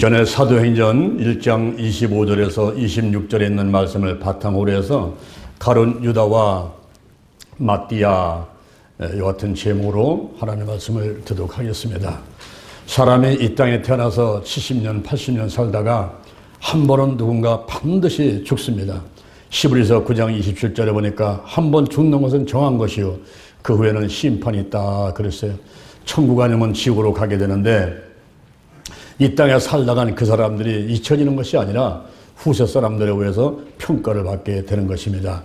시간에 사도행전 1장 25절에서 26절에 있는 말씀을 바탕으로 해서 가룟 유다와 마띠아 이 같은 제목으로 하나님의 말씀을 듣도록 하겠습니다. 사람이 이 땅에 태어나서 70년, 80년 살다가 한 번은 누군가 반드시 죽습니다. 히브리서 9장 27절에 보니까 한 번 죽는 것은 정한 것이요 그 후에는 심판이 있다 그랬어요. 천국 아니면 지옥으로 가게 되는데 이 땅에 살다간 그 사람들이 잊혀지는 것이 아니라 후세 사람들에 의해서 평가를 받게 되는 것입니다.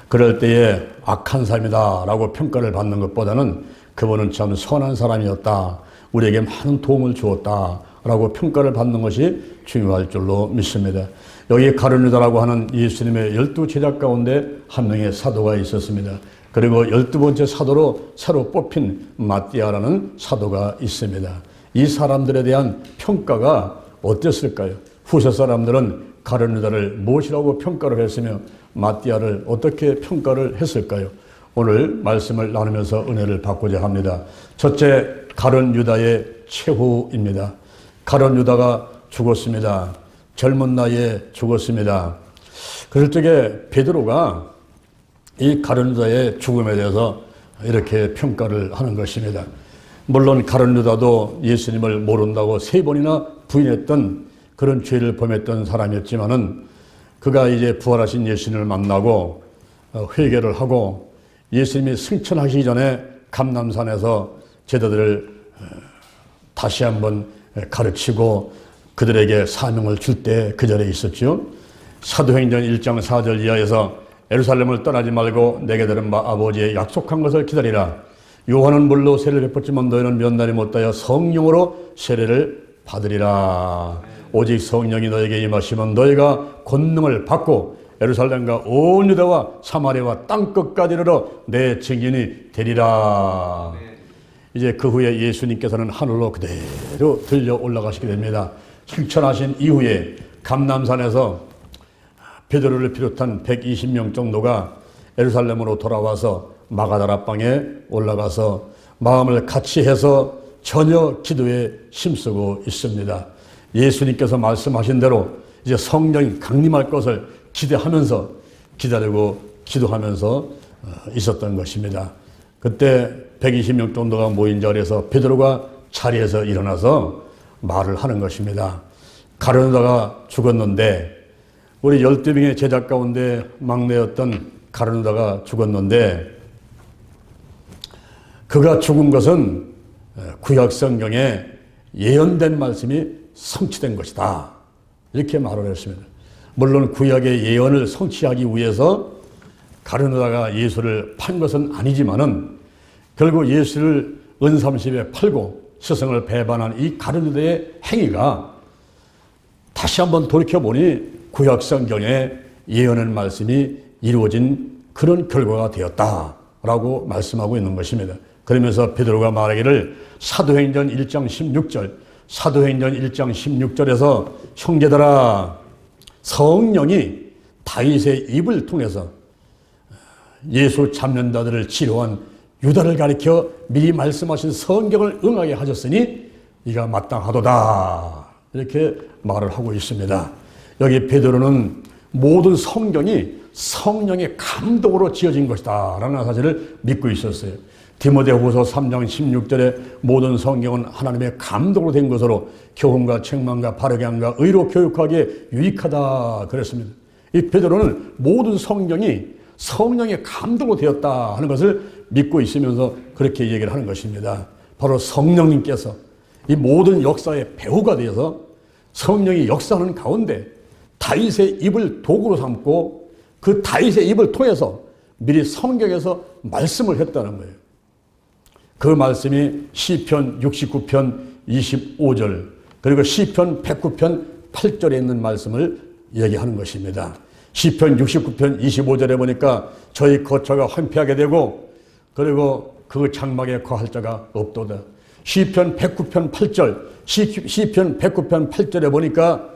그럴 때에 악한 사람이다 라고 평가를 받는 것보다는 그분은 참 선한 사람이었다, 우리에게 많은 도움을 주었다 라고 평가를 받는 것이 중요할 줄로 믿습니다. 여기 가룟 유다라고 하는 예수님의 12 제자 가운데 한 명의 사도가 있었습니다. 그리고 12번째 사도로 새로 뽑힌 마띠아라는 사도가 있습니다. 이 사람들에 대한 평가가 어땠을까요? 후세 사람들은 가룟 유다를 무엇이라고 평가를 했으며 마띠아를 어떻게 평가를 했을까요? 오늘 말씀을 나누면서 은혜를 받고자 합니다. 첫째, 가룟 유다의 최후입니다. 가룟 유다가 죽었습니다. 젊은 나이에 죽었습니다. 그럴 적에 베드로가 이 가룟 유다의 죽음에 대해서 이렇게 평가를 하는 것입니다. 물론 가룟 유다도 예수님을 모른다고 3번이나 부인했던 그런 죄를 범했던 사람이었지만은 그가 이제 부활하신 예수님을 만나고 회개를 하고 예수님이 승천하시기 전에 감람산에서 제자들을 다시 한번 가르치고 그들에게 사명을 줄 때 그 자리에 있었죠. 사도행전 1장 4절 이하에서 예루살렘을 떠나지 말고 내게 들은 바 아버지의 약속한 것을 기다리라. 요한은 물로 세례를 베풀지만 너희는 몇 날이 못하여 성령으로 세례를 받으리라. 오직 성령이 너에게 임하시면 너희가 권능을 받고 예루살렘과 온 유다와 사마리아와 땅끝까지 이르러 내 증인이 되리라. 이제 그 후에 예수님께서는 하늘로 그대로 들려 올라가시게 됩니다. 승천하신 이후에 감람산에서 베드로를 비롯한 120명 정도가 예루살렘으로 돌아와서 마가다라 방에 올라가서 마음을 같이 해서 전혀 기도에 힘쓰고 있습니다. 예수님께서 말씀하신 대로 이제 성령이 강림할 것을 기대하면서 기다리고 기도하면서 있었던 것입니다. 그때 120명 정도가 모인 자리에서 베드로가 자리에서 일어나서 말을 하는 것입니다. 가룟 유다가 죽었는데 우리 12명의 제자 가운데 막내였던 가룟 유다가 죽었는데 그가 죽은 것은 구약 성경에 예언된 말씀이 성취된 것이다 이렇게 말을 했습니다. 물론 구약의 예언을 성취하기 위해서 가룟 유다가 예수를 판 것은 아니지만은 결국 예수를 은삼십에 팔고 스승을 배반한 이 가룟 유다의 행위가 다시 한번 돌이켜보니 구약 성경에 예언의 말씀이 이루어진 그런 결과가 되었다라고 말씀하고 있는 것입니다. 그러면서 베드로가 말하기를 사도행전 1장 16절에서 형제들아, 성령이 다윗의 입을 통해서 예수 잡는다들을 치료한 유다를 가리켜 미리 말씀하신 성경을 응하게 하셨으니 이가 마땅하도다 이렇게 말을 하고 있습니다. 여기 베드로는 모든 성경이 성령의 감동으로 지어진 것이다 라는 사실을 믿고 있었어요. 디모데후서 3장 16절에 모든 성경은 하나님의 감동으로 된 것으로 교훈과 책망과 바르게 함과 의로 교육하기에 유익하다 그랬습니다. 이 베드로는 모든 성경이 성령의 감동으로 되었다 하는 것을 믿고 있으면서 그렇게 얘기를 하는 것입니다. 바로 성령님께서 이 모든 역사의 배후가 되어서 성령이 역사하는 가운데 다윗의 입을 도구로 삼고 그 다윗의 입을 통해서 미리 성경에서 말씀을 했다는 거예요. 그 말씀이 시편 69편 25절 그리고 시편 109편 8절에 있는 말씀을 얘기하는 것입니다. 시편 69편 25절에 보니까 저희 거처가 황폐하게 되고 그리고 그 장막에 거할 자가 없도다. 시편 109편 8절 시편 109편 8절에 보니까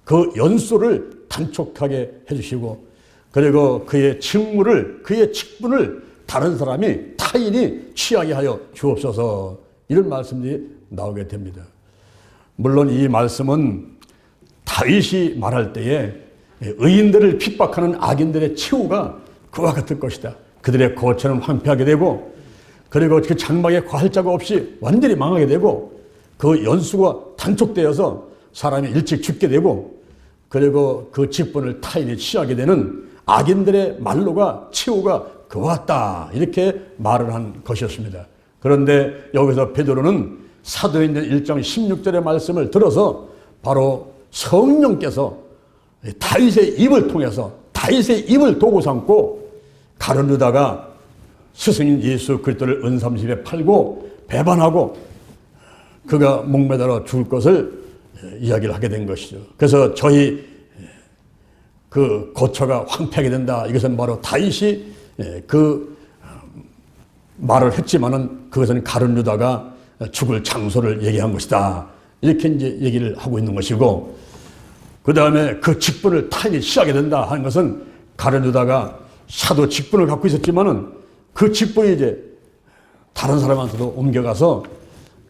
그 연소를 단촉하게 해주시고 그리고 그의 직무를 그의 직분을 다른 사람이 타인이 취하게 하여 주옵소서 이런 말씀들이 나오게 됩니다. 물론 이 말씀은 다윗이 말할 때에 의인들을 핍박하는 악인들의 최후가 그와 같을 것이다. 그들의 거처는 황폐하게 되고, 그리고 그 장막에 과할 자가 없이 완전히 망하게 되고, 그 연수가 단촉되어서 사람이 일찍 죽게 되고, 그리고 그 직분을 타인이 취하게 되는 악인들의 말로가 최후가 그와 같다, 이렇게 말을 한 것이었습니다. 그런데 여기서 베드로는 사도행전 1장 16절의 말씀을 들어서 바로 성령께서 다윗의 입을 통해서, 다윗의 입을 도구 삼고 가룟 유다가 스승인 예수 그리스도를 은삼십에 팔고 배반하고 그가 목매달아 죽을 것을 이야기를 하게 된 것이죠. 그래서 저희 그 거처가 황폐하게 된다, 이것은 바로 다윗이 그 말을 했지만은 그것은 가룟 유다가 죽을 장소를 얘기한 것이다, 이렇게 이제 얘기를 하고 있는 것이고, 그 다음에 그 직분을 타인이 취하게 된다 하는 것은 가룟 유다가 사도 직분을 갖고 있었지만은 그 직분이 이제 다른 사람한테도 옮겨가서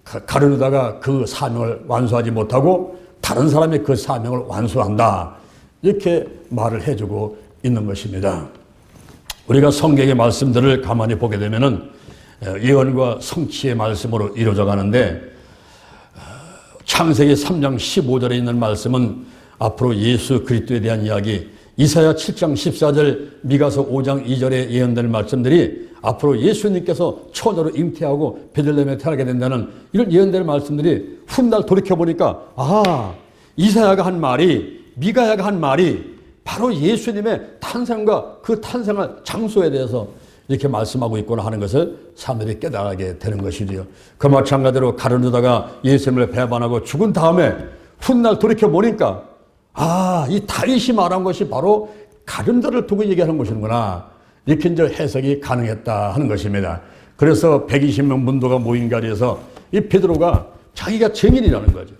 가룟 유다가 그 사명을 완수하지 못하고 다른 사람이 그 사명을 완수한다, 이렇게 말을 해주고 있는 것입니다. 우리가 성경의 말씀들을 가만히 보게 되면은 예언과 성취의 말씀으로 이루어져 가는데, 창세기 3장 15절에 있는 말씀은 앞으로 예수 그리스도에 대한 이야기, 이사야 7장 14절, 미가서 5장 2절에 예언된 말씀들이 앞으로 예수님께서 처녀로 잉태하고 베들레헴에 태어나게 된다는 이런 예언된 말씀들이 훗날 돌이켜보니까, 이사야가 한 말이, 미가야가 한 말이 바로 예수님의 탄생과 그 탄생할 장소에 대해서 이렇게 말씀하고 있구나 하는 것을 사람들이 깨달게 되는 것이지요. 그 마찬가지로 가룟 유다가 예수님을 배반하고 죽은 다음에 훗날 돌이켜보니까, 이 다윗이 말한 것이 바로 가룟 유다를 두고 얘기하는 것이구나, 이렇게 이제 해석이 가능했다 하는 것입니다. 그래서 120명 문도가 모인 자리에서 이 베드로가 자기가 증인이라는 거죠.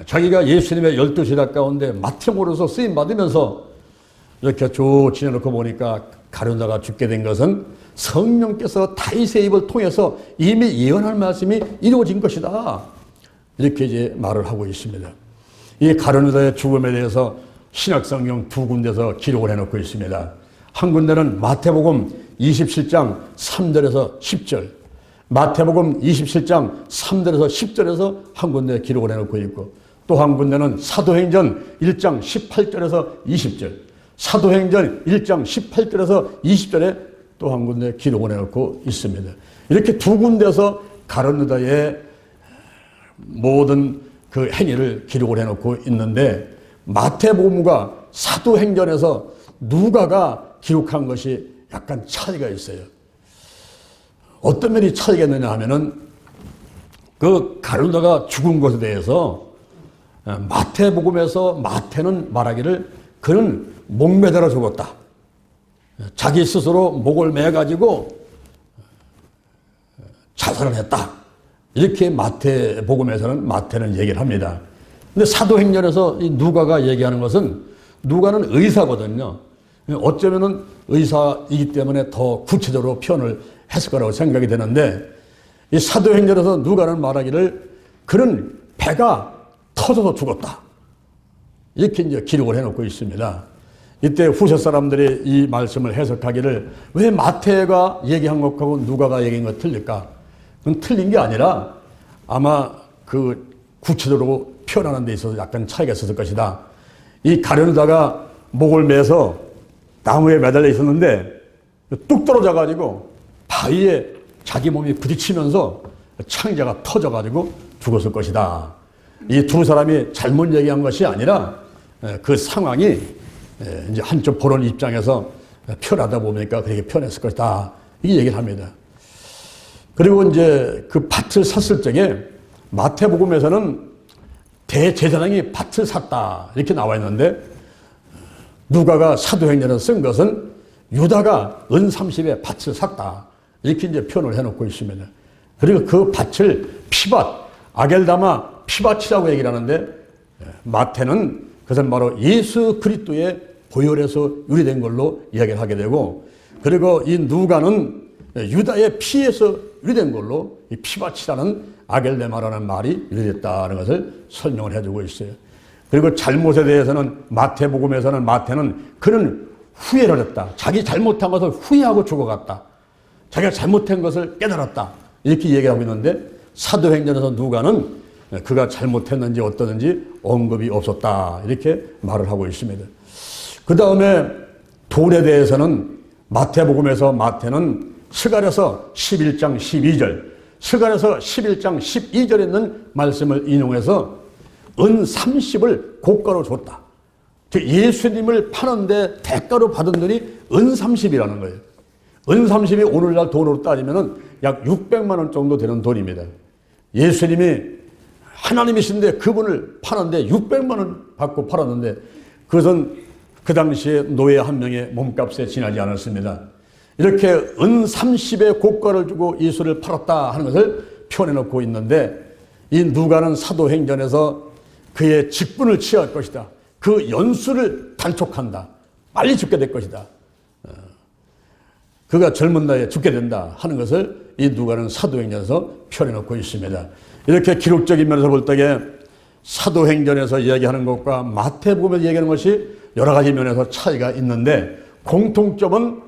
자기가 예수님의 12제자 가운데 맏형으로서 쓰임 받으면서 이렇게 쭉 지내놓고 보니까 가룟 유다가 죽게 된 것은 성령께서 다윗의 입을 통해서 이미 예언할 말씀이 이루어진 것이다, 이렇게 이제 말을 하고 있습니다. 이 가룟 유다의 죽음에 대해서 신약성경 두 군데서 기록을 해놓고 있습니다. 한 군데는 마태복음 27장 3절에서 10절, 마태복음 27장 3절에서 10절에서 한 군데 기록을 해놓고 있고, 또 한 군데는 사도행전 1장 18절에서 20절, 사도행전 1장 18절에서 20절에 또 한 군데 기록을 해놓고 있습니다. 이렇게 두 군데서 가룟 유다의 모든 그 행위를 기록을 해놓고 있는데, 마태복음과 사도행전에서 누가가 기록한 것이 약간 차이가 있어요. 어떤 면이 차이가 있느냐 하면은, 그 가룟 유다가 죽은 것에 대해서 마태복음에서 마태는 말하기를 그는 목매달아 죽었다, 자기 스스로 목을 매가지고 자살을 했다, 이렇게 마태복음에서는 마태는 얘기를 합니다. 근데 사도행전에서 이 누가가 얘기하는 것은, 누가는 의사거든요. 어쩌면은 의사이기 때문에 더 구체적으로 표현을 했을 거라고 생각이 되는데, 이 사도행전에서 누가는 말하기를 그는 배가 터져서 죽었다, 이렇게 이제 기록을 해놓고 있습니다. 이때 후세 사람들이 이 말씀을 해석하기를 왜 마태가 얘기한 것하고 누가가 얘기한 것 틀릴까? 그건 틀린 게 아니라 아마 그 구체적으로 표현하는 데 있어서 약간 차이가 있었을 것이다. 이 가룟 유다가 목을 매서 나무에 매달려 있었는데 뚝 떨어져가지고 바위에 자기 몸이 부딪히면서 창자가 터져가지고 죽었을 것이다. 이 두 사람이 잘못 얘기한 것이 아니라 그 상황이 이제 한쪽 보는 입장에서 표현하다 보니까 그렇게 표현했을 것이다, 이 얘기를 합니다. 그리고 이제 그 밭을 샀을 적에 마태복음에서는 대제사장이 밭을 샀다, 이렇게 나와 있는데, 누가가 사도행전에서 쓴 것은 유다가 은 30에 밭을 샀다, 이렇게 이제 표현을 해놓고 있습니다. 그리고 그 밭을 피밭, 아겔다마 피밭이라고 얘기를 하는데, 마태는 그것은 바로 예수 그리스도의 보혈에서 유래된 걸로 이야기를 하게 되고, 그리고 이 누가는 유다의 피에서 유래된 걸로 이 피바치라는 아겔레마라는 말이 유래됐다는 것을 설명을 해주고 있어요. 그리고 잘못에 대해서는 마태복음에서는 마태는 그는 후회를 했다. 자기 잘못한 것을 후회하고 죽어갔다. 자기가 잘못한 것을 깨달았다. 이렇게 얘기하고 있는데 사도행전에서 누가는 그가 잘못했는지 어떠는지 언급이 없었다. 이렇게 말을 하고 있습니다. 그 다음에 돈에 대해서는 마태복음에서 마태는 스가랴서 11장 12절, 스가랴서 11장 12절에 있는 말씀을 인용해서 은 30을 고가로 줬다. 즉 예수님을 파는데 대가로 받은 돈이 은 30이라는 거예요. 은 30이 오늘날 돈으로 따지면 약 600만 원 정도 되는 돈입니다. 예수님이 하나님이신데 그분을 파는데 600만 원 받고 팔았는데 그것은 그 당시에 노예 한 명의 몸값에 지나지 않았습니다. 이렇게 은 30의 고가를 주고 예수를 팔았다 하는 것을 표현해 놓고 있는데 이 누가는 사도행전에서 그의 직분을 취할 것이다. 그 연수를 단촉한다. 빨리 죽게 될 것이다. 그가 젊은 나이에 죽게 된다 하는 것을 이 누가는 사도행전에서 표현해 놓고 있습니다. 이렇게 기록적인 면에서 볼 때에 사도행전에서 이야기하는 것과 마태복음에서 이야기하는 것이 여러 가지 면에서 차이가 있는데 공통점은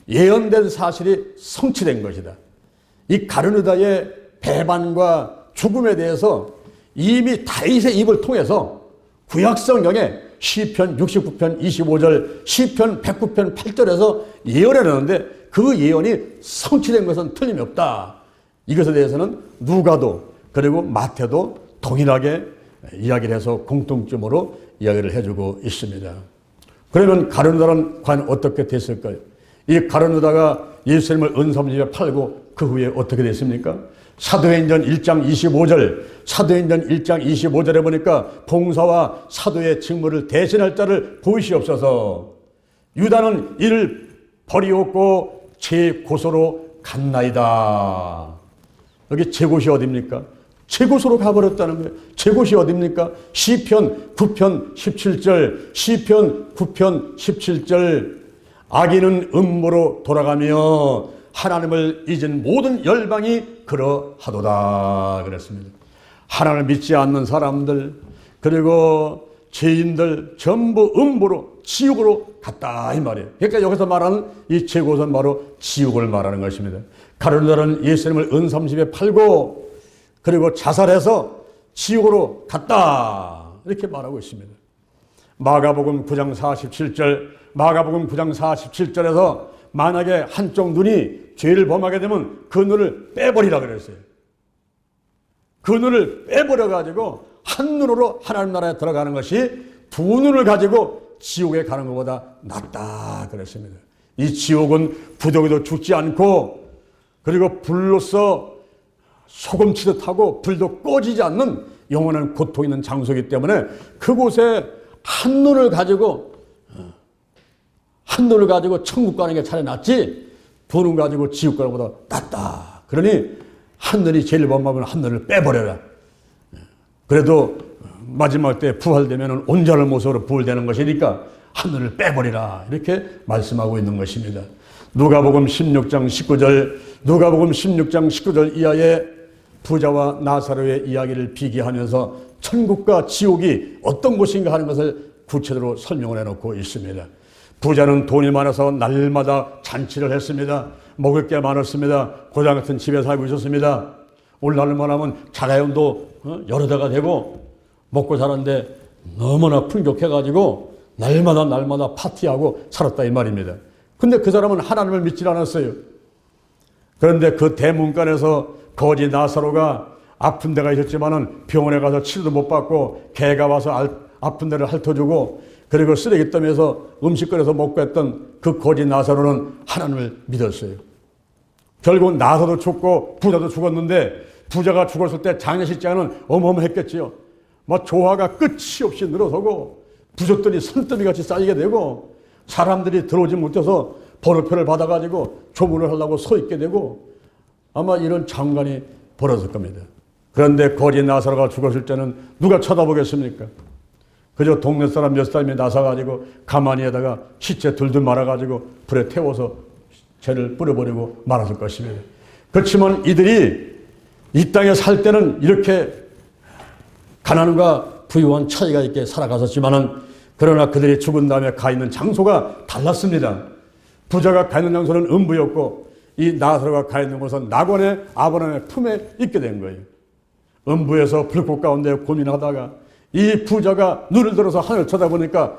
예언된 사실이 성취된 것이다. 이 가룟유다의 배반과 죽음에 대해서 이미 다윗의 입을 통해서 구약성경에 시편 69편 25절, 시편 109편 8절에서 예언을 했는데 그 예언이 성취된 것은 틀림이 없다. 이것에 대해서는 누가도 그리고 마태도 동일하게 이야기를 해서 공통점으로 이야기를 해주고 있습니다. 그러면 가룟유다는 과연 어떻게 됐을까요? 이 가룟유다가 예수님을 은 30에 팔고 그 후에 어떻게 됐습니까? 사도행전 1장 25절, 사도행전 1장 25절에 보니까 봉사와 사도의 직무를 대신할 자를 보이시옵소서. 유다는 이를 버리었고 제 곳으로 갔나이다. 여기 제 곳이 어디입니까? 제 곳으로 가버렸다는 거예요. 제 곳이 어디입니까? 시편 9편 17절, 시편 9편 17절. 악인은 음모로 돌아가며 하나님을 잊은 모든 열방이 그러하도다 그랬습니다. 하나님을 믿지 않는 사람들 그리고 죄인들 전부 음모로 지옥으로 갔다 이 말이에요. 그러니까 여기서 말하는 이 제 곳은 바로 지옥을 말하는 것입니다. 가룟유다는 예수님을 은 30에 팔고 그리고 자살해서 지옥으로 갔다 이렇게 말하고 있습니다. 마가복음 9장 47절, 마가복음 9장 47절에서 만약에 한쪽 눈이 죄를 범하게 되면 그 눈을 빼버리라 그랬어요. 그 눈을 빼버려가지고 한 눈으로 하나님 나라에 들어가는 것이 두 눈을 가지고 지옥에 가는 것보다 낫다 그랬습니다. 이 지옥은 부덕에도 죽지 않고 그리고 불로서 소금치듯 하고 불도 꺼지지 않는 영원한 고통 있는 장소이기 때문에 그곳에 한 눈을 가지고 천국 가는 게 차라리 낫지 두 눈 가지고 지옥 가는 것보다 낫다. 그러니 한 눈이 죄를 범하면 한 눈을 빼버려라. 그래도 마지막 때 부활되면 온전한 모습으로 부활되는 것이니까 한 눈을 빼버리라. 이렇게 말씀하고 있는 것입니다. 누가복음 16장 19절, 누가복음 16장 19절 이하의 부자와 나사로의 이야기를 비교하면서 천국과 지옥이 어떤 곳인가 하는 것을 구체적으로 설명을 해놓고 있습니다. 부자는 돈이 많아서 날마다 잔치를 했습니다. 먹을 게 많았습니다. 고장 같은 집에 살고 있었습니다. 오늘날만 하면 자가용도 여러 대가 되고 먹고 사는데 너무나 풍족해가지고 날마다 파티하고 살았다 이 말입니다. 근데 그 사람은 하나님을 믿지 않았어요. 그런데 그 대문간에서 거지 나사로가 아픈 데가 있었지만은 병원에 가서 치료도 못 받고 개가 와서 아픈 데를 핥아주고 그리고 쓰레기더미에서 음식 끓여서 먹고 했던 그 거지 나사로는 하나님을 믿었어요. 결국 나사도 죽고 부자도 죽었는데 부자가 죽었을 때 장례식장은 어마어마했겠지요. 막 조화가 끝이 없이 늘어서고 부족들이 산더미같이 쌓이게 되고 사람들이 들어오지 못해서 번호표를 받아가지고 조문을 하려고 서 있게 되고 아마 이런 장관이 벌어질 겁니다. 그런데 거지 나사로가 죽었을 때는 누가 쳐다보겠습니까? 그저 동네 사람 몇 사람이 나서가지고 가만히에다가 시체 둘둘 말아가지고 불에 태워서 죄를 뿌려버리고 말았을 것입니다. 그렇지만 이들이 이 땅에 살 때는 이렇게 가난과 부유한 차이가 있게 살아갔었지만은 그러나 그들이 죽은 다음에 가 있는 장소가 달랐습니다. 부자가 가 있는 장소는 음부였고 이 나사로가 가 있는 곳은 낙원의 아브라함의 품에 있게 된 거예요. 음부에서 불꽃 가운데 고민하다가 이 부자가 눈을 들어서 하늘을 쳐다보니까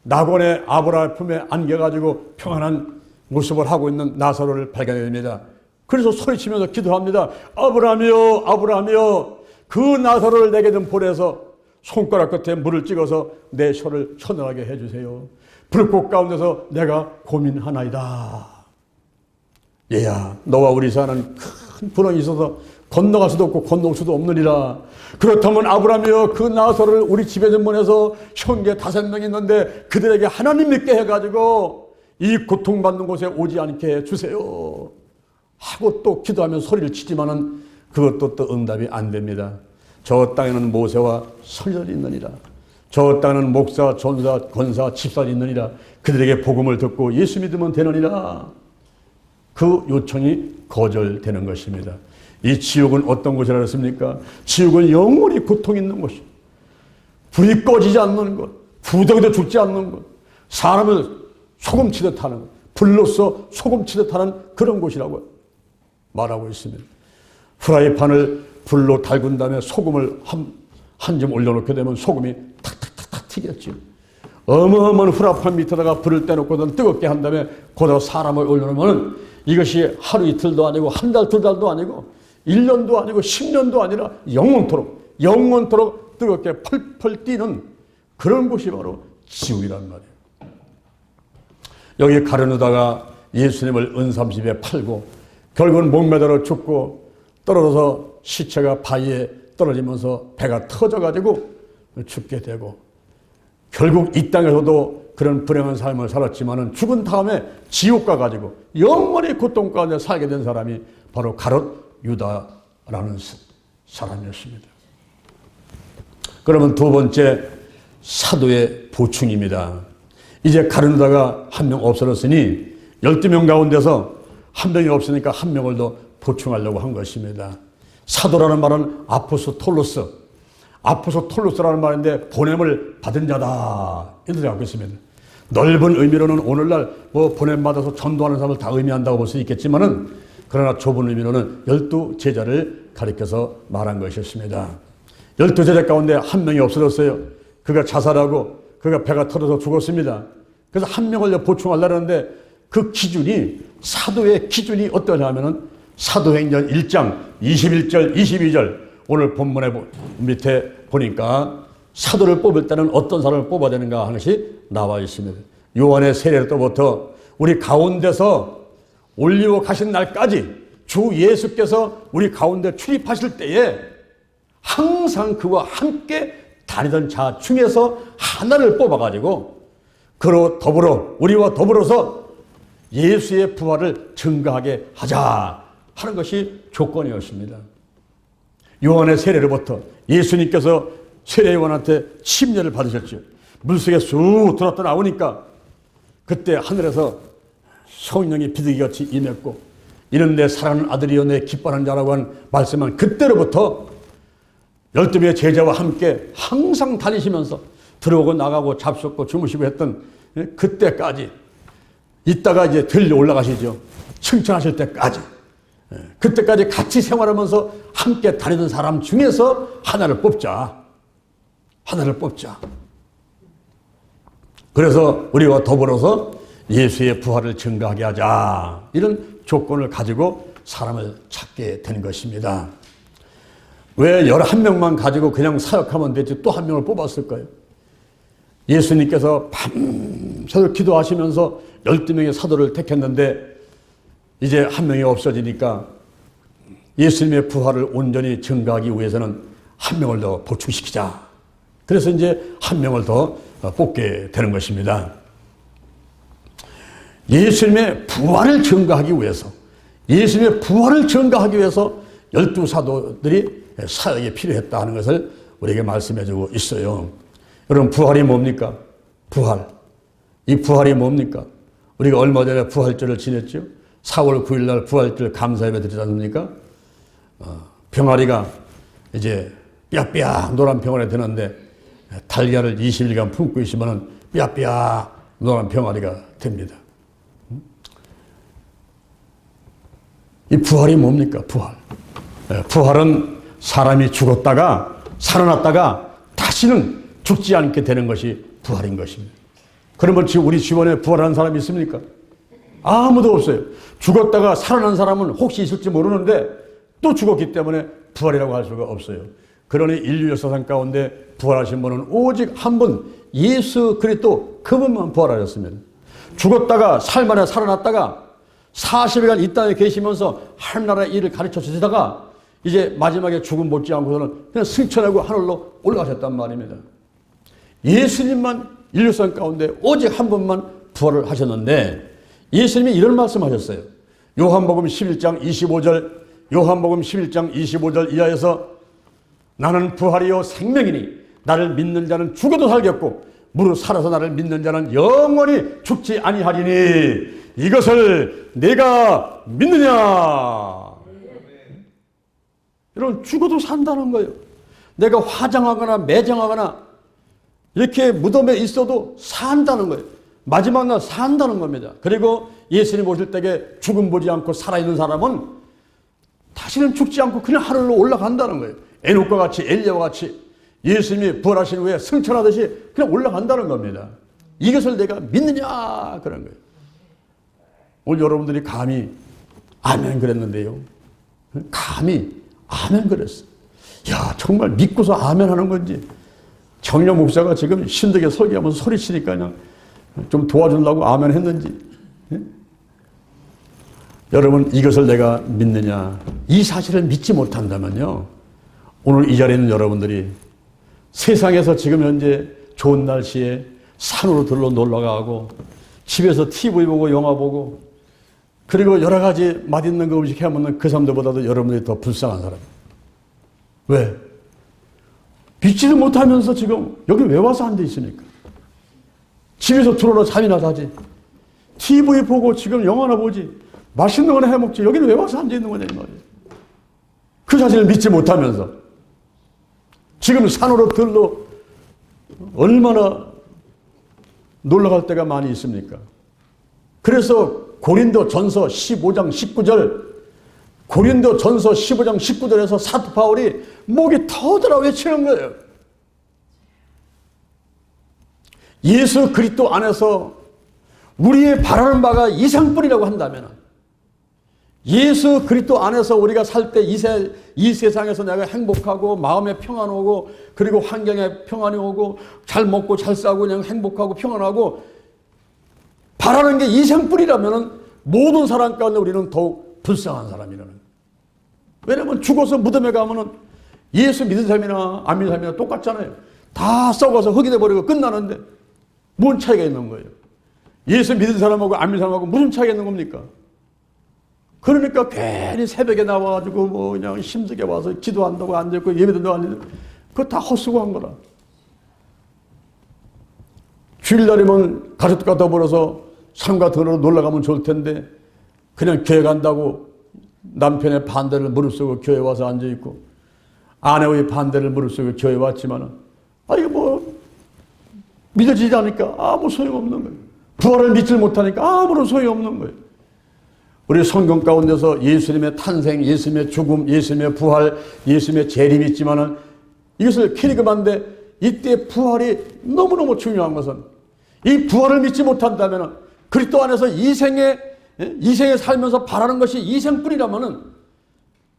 낙원의 아브라함의 품에 안겨가지고 평안한 모습을 하고 있는 나사로를 발견하게 됩니다. 그래서 소리치면서 기도합니다. 아브라함이여, 아브라함이여, 그 나사로를 내게 좀 보내서 손가락 끝에 물을 찍어서 내 혀를 서늘하게 해주세요. 불꽃 가운데서 내가 고민하나이다. 얘야, 너와 우리 사는 큰 불황이 있어서 건너갈 수도 없고 건너올 수도 없느니라. 그렇다면 아브라함이여, 그 나사로를 우리 집에 좀 보내서 형제 5명 있는데 그들에게 하나님 믿게 해가지고 이 고통받는 곳에 오지 않게 해주세요 하고 또 기도하면 소리를 치지만은 그것도 또 응답이 안 됩니다. 저 땅에는 모세와 선지자들이 있느니라. 저 땅에는 목사, 전사, 권사, 집사들이 있느니라. 그들에게 복음을 듣고 예수 믿으면 되느니라. 그 요청이 거절되는 것입니다. 이 지옥은 어떤 곳이라 그랬습니까? 지옥은 영원히 고통이 있는 곳이에요. 불이 꺼지지 않는 것, 부덕에도 죽지 않는 것, 사람을 소금치듯 하는 것, 불로써 소금치듯 하는 그런 곳이라고 말하고 있습니다. 프라이팬을 불로 달군 다음에 소금을 한 점 올려놓게 되면 소금이 탁탁탁탁 튀겠죠. 어마어마한 후라이팬 밑에다가 불을 떼놓고는 뜨겁게 한 다음에 거기다 사람을 올려놓으면 이것이 하루 이틀도 아니고 한 달, 2달도 아니고 1년도 아니고 10년도 아니라 영원토록 뜨겁게 펄펄 뛰는 그런 곳이 바로 지옥이란 말이에요. 여기 가룟유다가 예수님을 은삼십에 팔고 결국은 목매달아 죽고 떨어져서 시체가 바위에 떨어지면서 배가 터져가지고 죽게 되고 결국 이 땅에서도 그런 불행한 삶을 살았지만은 죽은 다음에 지옥 가가지고 영원히 고통 가운데 살게 된 사람이 바로 가롯 유다라는 사람이었습니다. 그러면 두 번째 사도의 보충입니다. 이제 가룟 유다가 한 명 없어졌으니 12명 가운데서 한 명이 없으니까 한 명을 더 보충하려고 한 것입니다. 사도라는 말은 아포스톨로스라는 말인데 보냄을 받은 자다 이렇게 갖고 있습니다. 넓은 의미로는 오늘날 보냄받아서 전도하는 사람을 다 의미한다고 볼 수 있겠지만은 그러나 좁은 의미로는 12제자를 가리켜서 말한 것이었습니다. 12제자 가운데 한 명이 없어졌어요. 그가 자살하고 그가 배가 터져서 죽었습니다. 그래서 한 명을 보충하려는데 그 기준이 사도의 기준이 어떠냐면은 사도행전 1장 21절 22절 오늘 본문의 밑에 보니까 사도를 뽑을 때는 어떤 사람을 뽑아야 되는가 하는 것이 나와 있습니다. 요한의 세례로부터 우리 가운데서 올리고 가신 날까지 주 예수께서 우리 가운데 출입하실 때에 항상 그와 함께 다니던 자 중에서 하나를 뽑아가지고 그로 더불어 우리와 더불어서 예수의 부활을 증거하게 하자 하는 것이 조건이었습니다. 요한의 세례로부터 예수님께서 세례 요한한테 침례를 받으셨죠. 물속에 쑥 들었다 나오니까 그때 하늘에서 성령이 비둘기같이 임했고 이는 내 사랑하는 아들이여 내 기뻐하는 자라고 한 말씀한 그때로부터 12명의 제자와 함께 항상 다니시면서 들어오고 나가고 잡숫고 주무시고 했던 그때까지 이따가 이제 들려 올라가시죠. 칭찬하실 때까지 그때까지 같이 생활하면서 함께 다니던 사람 중에서 하나를 뽑자. 그래서 우리와 더불어서 예수의 부활을 증거하게 하자. 이런 조건을 가지고 사람을 찾게 된 것입니다. 왜 11명만 가지고 그냥 사역하면 되지 또 한 명을 뽑았을까요? 예수님께서 밤새도록 기도하시면서 12명의 사도를 택했는데 이제 한 명이 없어지니까 예수님의 부활을 온전히 증거하기 위해서는 한 명을 더 보충시키자. 그래서 이제 한 명을 더 뽑게 되는 것입니다. 예수님의 부활을 증거하기 위해서 12사도들이 사역이 필요했다 하는 것을 우리에게 말씀해주고 있어요. 여러분 부활이 뭡니까? 이 부활이 뭡니까? 우리가 얼마 전에 부활절을 지냈죠. 4월 9일 날 부활절 감사예배 드리지 않습니까? 병아리가 이제 삐약삐약 노란 병아리 되는데 달걀을 20일간 품고 있으면 삐약삐약 노란 병아리가 됩니다. 이 부활이 뭡니까? 부활. 부활은 사람이 죽었다가 살아났다가 다시는 죽지 않게 되는 것이 부활인 것입니다. 그러면 지금 우리 주변에 부활한 사람이 있습니까? 아무도 없어요. 죽었다가 살아난 사람은 혹시 있을지 모르는데 또 죽었기 때문에 부활이라고 할 수가 없어요. 그러니 인류 역사상 가운데 부활하신 분은 오직 한 분, 예수 그리스도 그분만 부활하셨습니다. 죽었다가 살만에 살아났다가 40일간 이 땅에 계시면서 하늘나라의 일을 가르쳐 주시다가 이제 마지막에 죽음 못지않고서는 그냥 승천하고 하늘로 올라가셨단 말입니다. 예수님만 인류성 가운데 오직 한 분만 부활을 하셨는데 예수님이 이런 말씀하셨어요. 요한복음 11장 25절, 요한복음 11장 25절 이하에서 나는 부활이요 생명이니 나를 믿는 자는 죽어도 살겠고 무릇 살아서 나를 믿는 자는 영원히 죽지 아니하리니 이것을 내가 믿느냐. 여러분 죽어도 산다는 거예요. 내가 화장하거나 매장하거나 이렇게 무덤에 있어도 산다는 거예요. 마지막 날 산다는 겁니다. 그리고 예수님 오실 때에 죽음 보지 않고 살아있는 사람은 다시는 죽지 않고 그냥 하늘로 올라간다는 거예요. 에녹과 같이 엘리야와 같이 예수님이 부활하신 후에 승천하듯이 그냥 올라간다는 겁니다. 이것을 내가 믿느냐 그런 거예요. 오늘 여러분들이 감히 아멘 그랬는데요. 감히 아멘 그랬어. 야 정말 믿고서 아멘 하는 건지 정령 목사가 지금 힘들게 설교하면서 소리치니까 그냥 좀 도와주려고 아멘 했는지. 여러분 이것을 내가 믿느냐. 이 사실을 믿지 못한다면요. 오늘 이 자리에 있는 여러분들이 세상에서 지금 현재 좋은 날씨에 산으로 들러 놀러가고 집에서 TV 보고 영화 보고 그리고 여러 가지 맛있는 거 음식 해먹는 그 사람들보다도 여러분들이 더 불쌍한 사람. 왜? 믿지도 못하면서 지금 여기 왜 와서 앉아 있습니까? 집에서 들어오라 잠이나 자지. TV 보고 지금 영화나 보지. 맛있는 거나 해먹지. 여기는 왜 와서 앉아 있는 거냐 이 말이에요. 그 사실을 믿지 못하면서 지금 산으로 들러 얼마나 놀러갈 때가 많이 있습니까? 그래서 고린도 전서 15장 19절 고린도 전서 15장 19절에서 사도 바울이 목이 터져라 외치는 거예요. 예수 그리스도 안에서 우리의 바라는 바가 이상뿐이라고 한다면 예수 그리스도 안에서 우리가 살 때 이 세상에서 내가 행복하고 마음에 평안 오고 그리고 환경에 평안이 오고 잘 먹고 잘 싸고 그냥 행복하고 평안하고 바라는 게 이상뿐이라면 모든 사람 가운데 우리는 더욱 불쌍한 사람이라는 거예요. 왜냐하면 죽어서 무덤에 가면은 예수 믿는 사람이나 안 믿는 사람이나 똑같잖아요. 다 썩어서 흙이 돼버리고 끝나는데 뭔 차이가 있는 거예요. 예수 믿는 사람하고 안 믿는 사람하고 무슨 차이가 있는 겁니까? 그러니까 괜히 새벽에 나와가지고 뭐 그냥 힘들게 와서 기도한다고 앉아있고 예배드린다고 앉아있고 그거 다 헛수고한 거라. 주일날이면 가족들과 더불어서 산과 들으러 놀러가면 좋을 텐데 그냥 교회 간다고 남편의 반대를 무릅쓰고 교회 와서 앉아있고 아내의 반대를 무릅쓰고 교회 왔지만은 이거 뭐 믿어지지 않으니까 아무 소용없는 거예요. 부활을 믿지 못하니까 아무런 소용없는 거예요. 우리 성경 가운데서 예수님의 탄생, 예수님의 죽음, 예수님의 부활, 예수님의 재림이 있지만은 이것을 캐리그만데 이때 부활이 너무너무 중요한 것은 이 부활을 믿지 못한다면 그리스도 안에서 이생에 살면서 바라는 것이 이생뿐이라면은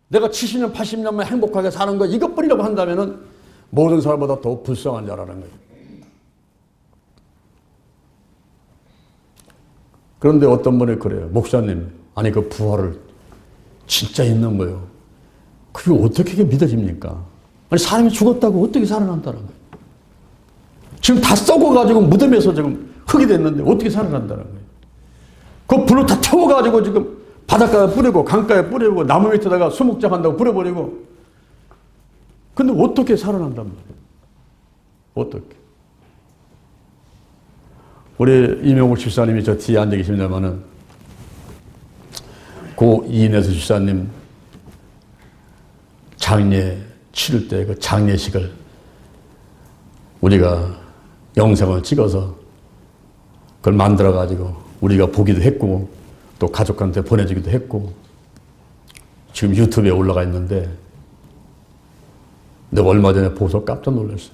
내가 70년, 80년만 행복하게 사는 것 이것뿐이라고 한다면은 모든 사람보다 더 불쌍한 자라는 거예요. 그런데 어떤 분이 그래요. 목사님, 아니 그 부활을 진짜 있는 거예요. 그게 어떻게 믿어집니까? 아니 사람이 죽었다고 어떻게 살아난다는 거예요? 지금 다 썩어가지고 무덤에서 지금 흙이 됐는데 어떻게 살아난다는 거예요? 그 불로 다 태워가지고 지금 바닷가에 뿌리고 강가에 뿌리고 나무 밑에다가 수목장 한다고 뿌려버리고 근데 어떻게 살아난단 말이에요? 어떻게? 우리 이명옥 집사님이 저 뒤에 앉아 계십니다만은 고 이인혜수 집사님 장례 치를 때 그 장례식을 우리가 영상을 찍어서 그걸 만들어 가지고 우리가 보기도 했고 또 가족한테 보내주기도 했고 지금 유튜브에 올라가 있는데 내가 얼마 전에 보고서 깜짝 놀랐어요.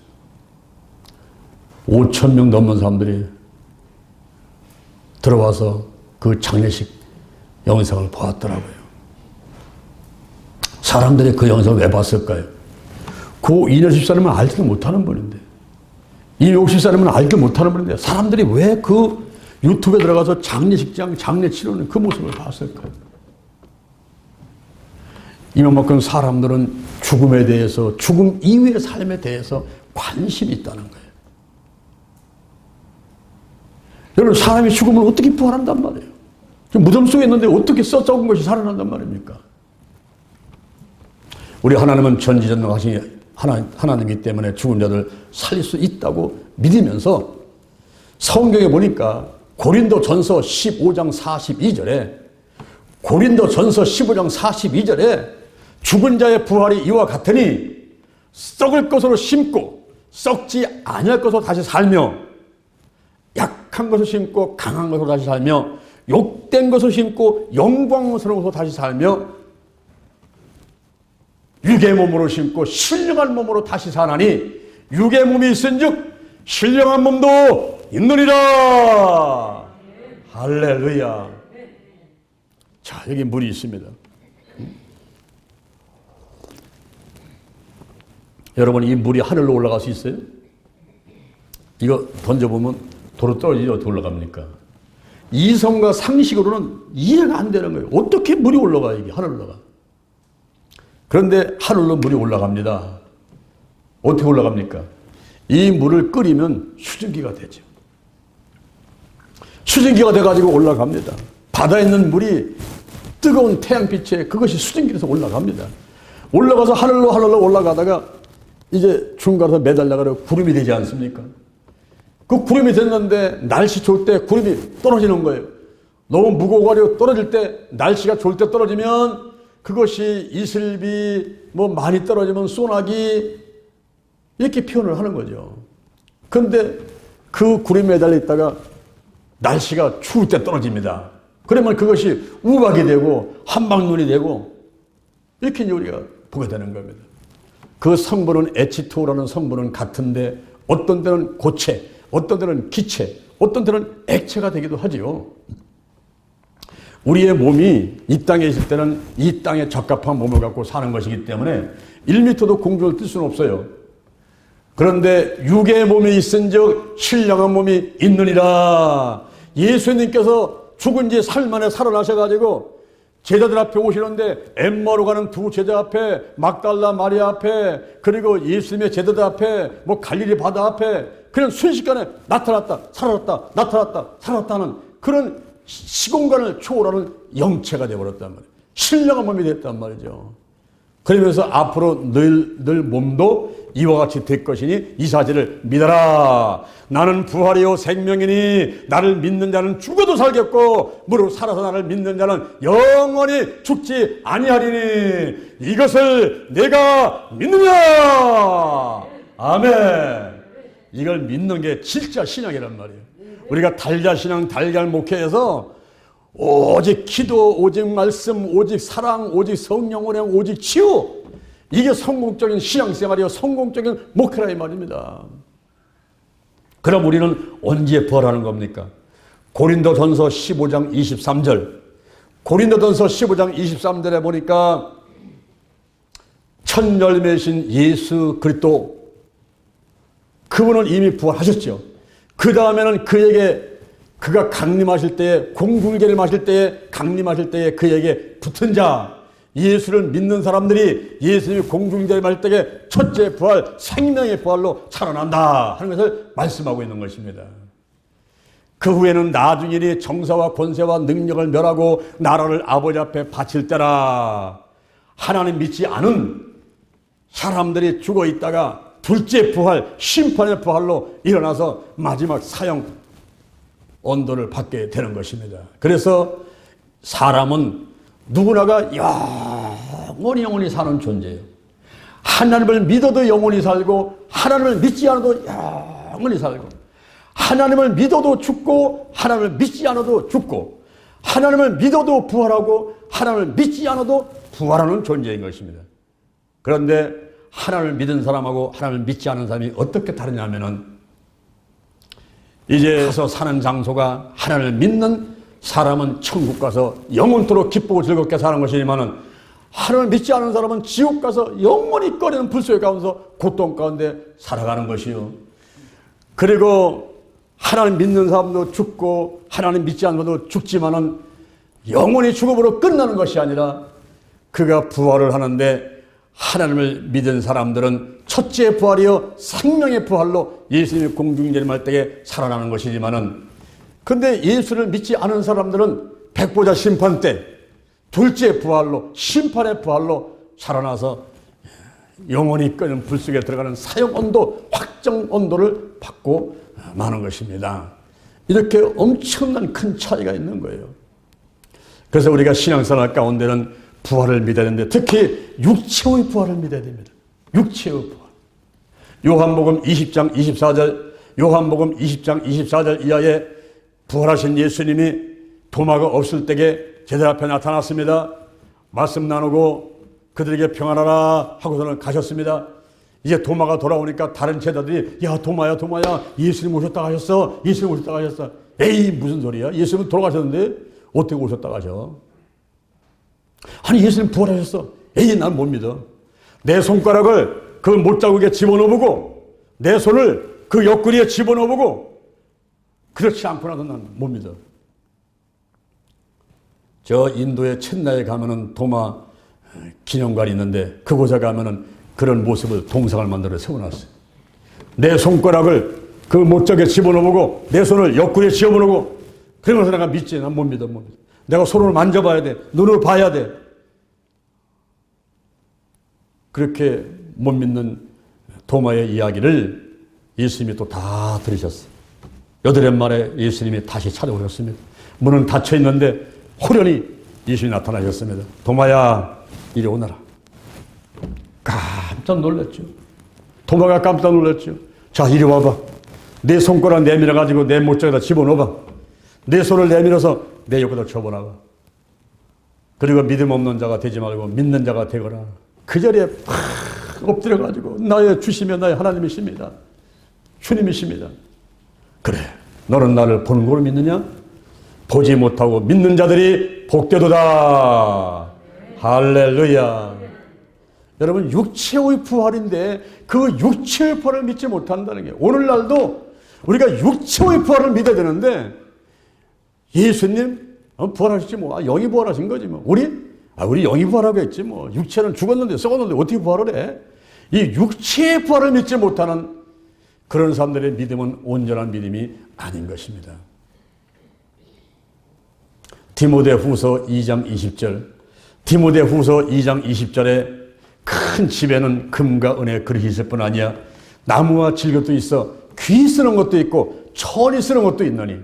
5,000명 넘는 사람들이 들어와서 그 장례식 영상을 보았더라고요. 사람들이 그 영상을 왜 봤을까요? 그 이년 집사님은 알지도 못하는 분인데, 이옥 집사님은 알지 못하는 분인데, 사람들이 왜 그 유튜브에 들어가서 장례식장, 장례 치르는 그 모습을 봤을까요? 이만큼 사람들은 죽음에 대해서, 죽음 이후의 삶에 대해서 관심이 있다는 거예요. 여러분, 사람이 죽으면 어떻게 부활한단 말이에요? 무덤 속에 있는데 어떻게 썩은 것이 살아난단 말입니까? 우리 하나님은 전지전능하신 하나님이기 때문에 죽은 자들 살릴 수 있다고 믿으면서 성경에 보니까 고린도전서 15장 42절에 고린도전서 15장 42절에 죽은 자의 부활이 이와 같으니 썩을 것으로 심고 썩지 아니할 것으로 다시 살며 약한 것을 심고 강한 것으로 다시 살며 욕된 것을 심고 영광스러운 것으로 다시 살며 육의 몸으로 심고 신령한 몸으로 다시 사나니 육의 몸이 있은즉 신령한 몸도 있느니라. 할렐루야. 자, 여기 물이 있습니다. 여러분, 이 물이 하늘로 올라갈 수 있어요? 이거 던져보면 도로 떨어지지 어떻게 올라갑니까? 이성과 상식으로는 이해가 안 되는 거예요. 어떻게 물이 올라가, 이게 하늘로 올라가? 그런데 하늘로 물이 올라갑니다. 어떻게 올라갑니까? 이 물을 끓이면 수증기가 되죠. 수증기가 돼가지고 올라갑니다. 바다에 있는 물이 뜨거운 태양빛에 그것이 수증기에서 올라갑니다. 올라가서 하늘로 올라가다가 이제 중간에서 매달려가지고 구름이 되지 않습니까? 그 구름이 됐는데 날씨 좋을 때 구름이 떨어지는 거예요. 너무 무거워가지고 떨어질 때, 날씨가 좋을 때 떨어지면 그것이 이슬비 많이 떨어지면 소나기 이렇게 표현을 하는 거죠. 그런데 그 구름에 매달려 있다가 날씨가 추울 때 떨어집니다. 그러면 그것이 우박이 되고 한방눈이 되고 이렇게 우리가 보게 되는 겁니다. 그 성분은 H2O라는 성분은 같은데 어떤 때는 고체, 어떤 때는 기체, 어떤 때는 액체가 되기도 하지요. 우리의 몸이 이 땅에 있을 때는 이 땅에 적합한 몸을 갖고 사는 것이기 때문에 1m도 공중을 뛸 수는 없어요. 그런데 육의 몸이 있은즉 신령한 몸이 있느니라. 예수님께서 죽은 지 3일 만에 살아나셔가지고 제자들 앞에 오시는데 엠마오로 가는 두 제자 앞에, 막달라 마리아 앞에, 그리고 예수님의 제자들 앞에, 갈릴리 바다 앞에 그냥 순식간에 나타났다 살아났다 나타났다 살아났다는 그런 시공간을 초월하는 영체가 되어버렸단 말이에요. 신령한 몸이 됐단 말이죠. 그러면서 앞으로 늘 몸도 이와 같이 될 것이니 이 사실을 믿어라. 나는 부활이요 생명이니 나를 믿는 자는 죽어도 살겠고 무릇 살아서 나를 믿는 자는 영원히 죽지 아니하리니 이것을 내가 믿느냐. 아멘. 이걸 믿는 게 진짜 신앙이란 말이에요. 우리가 달걀신앙, 달걀 목회에서 오직 기도, 오직 말씀, 오직 사랑, 오직 성령 운행, 오직 치유, 이게 성공적인 신앙생활이요 성공적인 목회라 이 말입니다. 그럼 우리는 언제 부활하는 겁니까? 고린도전서 15장 23절 고린도전서 15장 23절에 보니까 첫 열매신 예수 그리스도 그분은 이미 부활하셨죠. 그 다음에는 그가 강림하실 때에, 공중계를 마실 때에, 강림하실 때에 그에게 붙은 자, 예수를 믿는 사람들이 예수님이 공중계를 마실 때에 첫째 부활, 생명의 부활로 살아난다 하는 것을 말씀하고 있는 것입니다. 그 후에는 나중이니 정사와 권세와 능력을 멸하고 나라를 아버지 앞에 바칠 때라. 하나님 믿지 않은 사람들이 죽어 있다가 둘째 부활, 심판의 부활로 일어나서 마지막 사형 언도를 받게 되는 것입니다. 그래서 사람은 누구나가 영원히 사는 존재예요. 하나님을 믿어도 영원히 살고 하나님을 믿지 않아도 영원히 살고 하나님을 믿어도 죽고 하나님을 믿지 않아도 죽고 하나님을 믿어도 부활하고 하나님을 믿지 않아도 부활하는 존재인 것입니다. 그런데 하나님을 믿은 사람하고 하나님을 믿지 않은 사람이 어떻게 다르냐면은 이제 가서 사는 장소가 하나님을 믿는 사람은 천국 가서 영원토록 기쁘고 즐겁게 사는 것이지만은 하나님을 믿지 않은 사람은 지옥 가서 영원히 꺼리는 불소의 가운데서 고통 가운데 살아가는 것이요. 그리고 하나님 믿는 사람도 죽고 하나님 믿지 않는 사람도 죽지만은 영원히 죽음으로 끝나는 것이 아니라 그가 부활을 하는데 하나님을 믿은 사람들은 첫째 부활이요 생명의 부활로 예수님이 공중재림할 때에 살아나는 것이지만은 근데 예수를 믿지 않은 사람들은 백보자 심판 때 둘째 부활로 심판의 부활로 살아나서 영원히 끄는 불 속에 들어가는 사형온도 확정온도를 받고 마는 것입니다. 이렇게 엄청난 큰 차이가 있는 거예요. 그래서 우리가 신앙생활 가운데는 부활을 믿어야 되는데 특히 육체의 부활을 믿어야 됩니다. 육체의 부활. 요한복음 20장 24절 요한복음 20장 24절 이하에 부활하신 예수님이 도마가 없을 때에 제자 앞에 나타났습니다. 말씀 나누고 그들에게 평안하라 하고서는 가셨습니다. 이제 도마가 돌아오니까 다른 제자들이 야 도마야 예수님 오셨다 가셨어. 예수님 오셨다 가셨어. 에이 무슨 소리야. 예수님 돌아가셨는데 어떻게 오셨다 가셔. 아니 예수님 부활하셨어. 에이 난 못 믿어. 내 손가락을 그 못자국에 집어넣어보고 내 손을 그 옆구리에 집어넣어보고 그렇지 않고 나도 난 못 믿어. 저 인도의 첸나에 가면은 도마 기념관이 있는데 그곳에 가면은 그런 모습을 동상을 만들어 세워놨어요. 내 손가락을 그 못자국에 집어넣어보고 내 손을 옆구리에 집어넣고 그러면서 내가 믿지. 난 못 믿어. 내가 손으로 만져봐야 돼. 눈으로 봐야 돼. 그렇게 못 믿는 도마의 이야기를 예수님이 또 다 들으셨어요. 여드렛 만에 예수님이 다시 찾아오셨습니다. 문은 닫혀 있는데 호련히 예수님이 나타나셨습니다. 도마야 이리 오너라. 깜짝 놀랐죠. 도마가 깜짝 놀랐죠. 자 이리 와봐. 내 손가락 내밀어 가지고 내 못자에다 집어넣어봐. 내 손을 내밀어서 내 옆에다 접어놔봐. 그리고 믿음 없는 자가 되지 말고 믿는 자가 되거라. 그 자리에 팍 엎드려가지고 나의 주시며 나의 하나님이십니다. 주님이십니다. 그래 너는 나를 보는 걸로 믿느냐? 보지 못하고 믿는 자들이 복되도다. 할렐루야. 여러분 육체의 부활인데 그 육체의 부활을 믿지 못한다는 게 오늘날도 우리가 육체의 부활을 믿어야 되는데 예수님 부활하셨지 뭐 영이 부활하신 거지 뭐 우리 영이 부활하겠지 뭐 육체는 죽었는데 썩었는데 어떻게 부활을 해? 이 육체의 부활을 믿지 못하는 그런 사람들의 믿음은 온전한 믿음이 아닌 것입니다. 디모데후서 2장 20절 디모데후서 2장 20절에 큰 집에는 금과 은의 그릇이 있을 뿐 아니야 나무와 질것도 있어 귀 쓰는 것도 있고 천이 쓰는 것도 있느니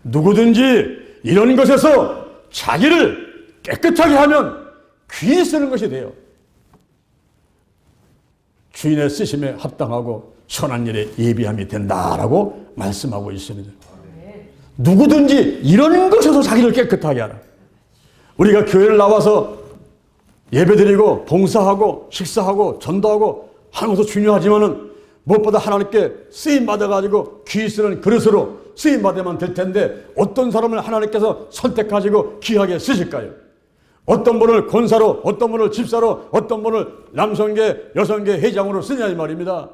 누구든지 이런 것에서 자기를 깨끗하게 하면 귀 쓰는 것이 돼요. 주인의 쓰심에 합당하고 선한 일에 예비함이 된다라고 말씀하고 있습니다. 누구든지 이런 것에서 자기를 깨끗하게 하라. 우리가 교회를 나와서 예배드리고 봉사하고 식사하고 전도하고 하는 것도 중요하지만은 무엇보다 하나님께 쓰임 받아가지고 귀 쓰는 그릇으로 쓰임 받으면 될 텐데 어떤 사람을 하나님께서 선택하시고 귀하게 쓰실까요? 어떤 분을 권사로, 어떤 분을 집사로, 어떤 분을 남성계, 여성계 회장으로 쓰냐 이 말입니다.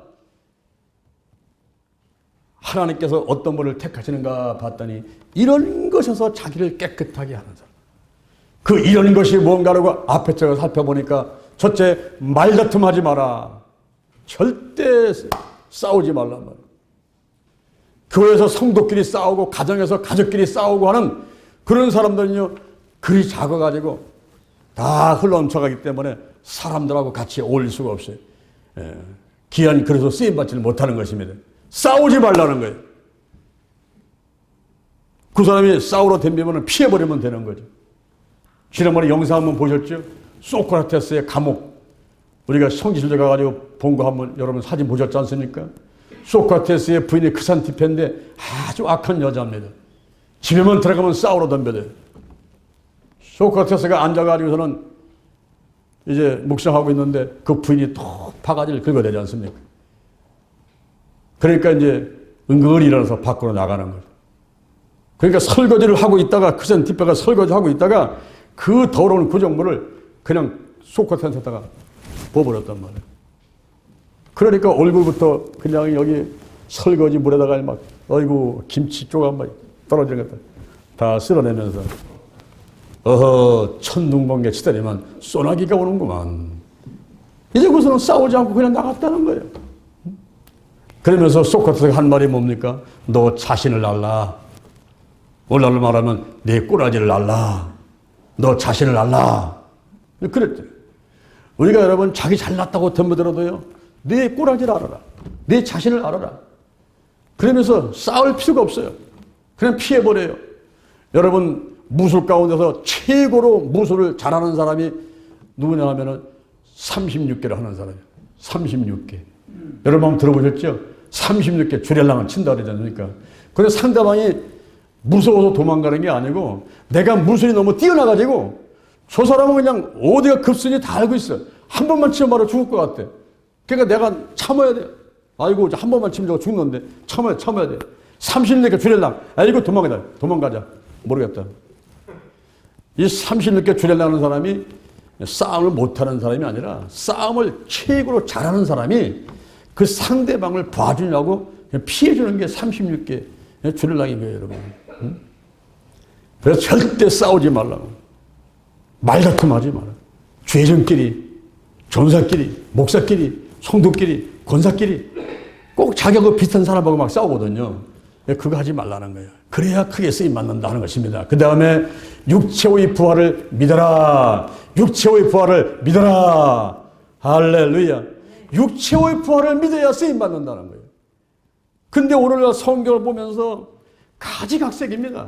하나님께서 어떤 분을 택하시는가 봤더니 이런 것에서 자기를 깨끗하게 하는 사람. 그 이런 것이 뭔가라고 앞에 쪽을 살펴보니까 첫째 말다툼하지 마라. 절대 싸우지 말란 말이야. 교회에서 성도끼리 싸우고 가정에서 가족끼리 싸우고 하는 그런 사람들은요 글이 작아가지고 다 흘러넘쳐가기 때문에 사람들하고 같이 어울릴 수가 없어요. 귀한 그릇으로 쓰임받지를 못하는 것입니다. 싸우지 말라는 거예요. 그 사람이 싸우러 덤비면 피해버리면 되는 거죠. 지난번에 영상 한번 보셨죠? 소크라테스의 감옥. 우리가 성지순례 가가지고 본 거 한번 여러분 사진 보셨지 않습니까? 소크라테스의 부인이 크산티페인데 아주 악한 여자입니다. 집에만 들어가면 싸우러 덤벼요. 소크라테스가 앉아가지고서는 이제 묵상하고 있는데 그 부인이 또 바가지를 긁어대지 않습니까? 그러니까 이제 은근히 일어나서 밖으로 나가는 거죠. 그러니까 설거지를 하고 있다가 크산티페가 설거지하고 있다가 그 더러운 구정물을 그냥 소크라테스에다가 부어버렸단 말이에요. 그러니까 얼굴부터 그냥 여기 설거지 물에다가 막 어이구 김치 조각 막 떨어지는 것들 다 쓸어내면서 어허 천둥번개 치더니만 소나기가 오는구만. 이제 그것은 싸우지 않고 그냥 나갔다는 거예요. 그러면서 소크라테스가 한 말이 뭡니까? 너 자신을 알라. 오늘날로 말하면 내 꼬라지를 알라. 너 자신을 알라. 그랬죠. 우리가 여러분 자기 잘났다고 덤벼들어도요. 내 꼬라지를 알아라. 내 자신을 알아라. 그러면서 싸울 필요가 없어요. 그냥 피해버려요. 여러분 무술 가운데서 최고로 무술을 잘하는 사람이 누구냐 하면은 36개를 하는 사람이에요. 36개. 여러분 한번 들어보셨죠? 36개 주렐랑을 친다 그러지 않습니까? 근데 상대방이 무서워서 도망가는 게 아니고 내가 무술이 너무 뛰어나가지고 저 사람은 그냥 어디가 급선이 다 알고 있어. 한 번만 치면 바로 죽을 것 같아. 그러니까 내가 참아야 돼. 아이고 한 번만 치면 저거 죽는데 참아야 돼. 36개 주렐랑. 아이고 도망가자. 모르겠다. 이 36개 주렐랑하는 사람이 싸움을 못하는 사람이 아니라 싸움을 최고로 잘하는 사람이 그 상대방을 봐주려고 피해주는 게 36개 주렐랑인 거예요, 여러분. 응? 그래서 절대 싸우지 말라고. 말다툼하지 마라. 죄정끼리, 전사끼리, 목사끼리, 성도끼리, 권사끼리 꼭 자기하고 비슷한 사람하고 막 싸우거든요. 그거 하지 말라는 거예요. 그래야 크게 쓰임 받는다 하는 것입니다. 그 다음에 육체의 부활을 믿어라. 육체의 부활을 믿어라. 할렐루야. 육체의 부활을 믿어야 쓰임 받는다는 거예요. 근데 오늘날 성경을 보면서 가지각색입니다.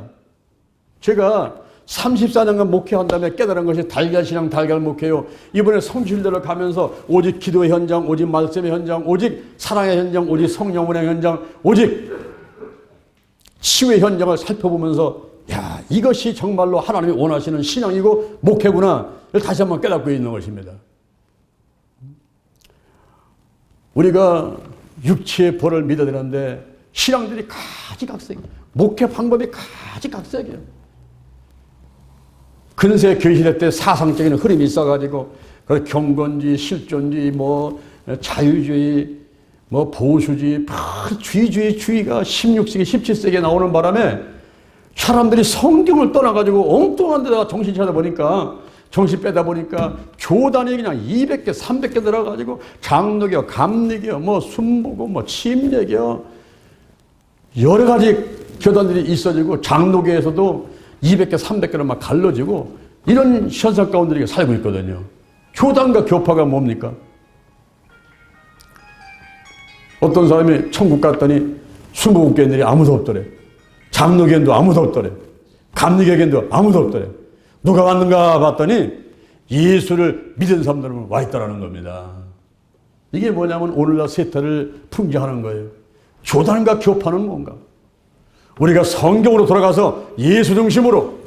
제가 34년간 목회한 다음에 깨달은 것이 달걀신앙 달걀 목회요. 이번에 성실대로 가면서 오직 기도의 현장, 오직 말씀의 현장, 오직 사랑의 현장, 오직 성령문의 현장, 오직 치유의 현장을 살펴보면서 야, 이것이 정말로 하나님이 원하시는 신앙이고 목회구나. 이걸 다시 한번 깨닫고 있는 것입니다. 우리가 육체의 벌을 믿어야 되는데 신앙들이 가지각색이에요. 목회 방법이 가지각색이에요. 근세 교시대 때 사상적인 흐름이 있어가지고 경건주의, 실존주의, 자유주의, 보수주의, 주의가 16세기, 17세기에 나오는 바람에 사람들이 성경을 떠나가지고 엉뚱한 데다가 정신 찾아보니까 정신 빼다 보니까 교단이 그냥 200개, 300개 들어가지고 장로교, 감리교, 순복음, 침례교 여러 가지 교단들이 있어지고 장로교에서도 200개, 300개로 막 갈라지고 이런 현상 가운데 살고 있거든요. 교단과 교파가 뭡니까? 어떤 사람이 천국 갔더니 순복음교인들이 아무도 없더래. 장로교인도 아무도 없더래. 감리교인도 아무도 없더래. 누가 왔는가 봤더니 예수를 믿은 사람들은 와 있다라는 겁니다. 이게 뭐냐면 오늘날 세태를 풍자하는 거예요. 교단과 교파는 뭔가? 우리가 성경으로 돌아가서 예수 중심으로,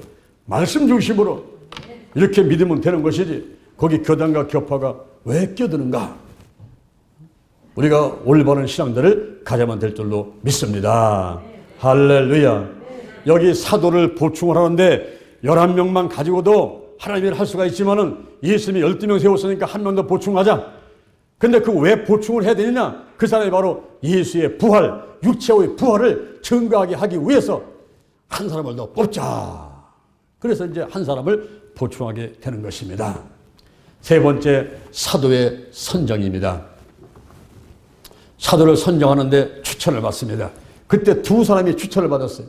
말씀 중심으로 이렇게 믿으면 되는 것이지 거기 교단과 교파가 왜 끼어드는가? 우리가 올바른 신앙들을 가져야만 될 줄로 믿습니다. 할렐루야. 여기 사도를 보충을 하는데 11명만 가지고도 하나님의 일을 할 수가 있지만은 예수님이 12명 세웠으니까 한 명 더 보충하자. 근데 그 왜 보충을 해야 되느냐? 그 사람이 바로 예수의 부활, 육체의 부활을 증거하게 하기 위해서 한 사람을 더 뽑자. 그래서 이제 한 사람을 보충하게 되는 것입니다. 세 번째, 사도의 선정입니다. 사도를 선정하는데 추천을 받습니다. 그때 두 사람이 추천을 받았어요.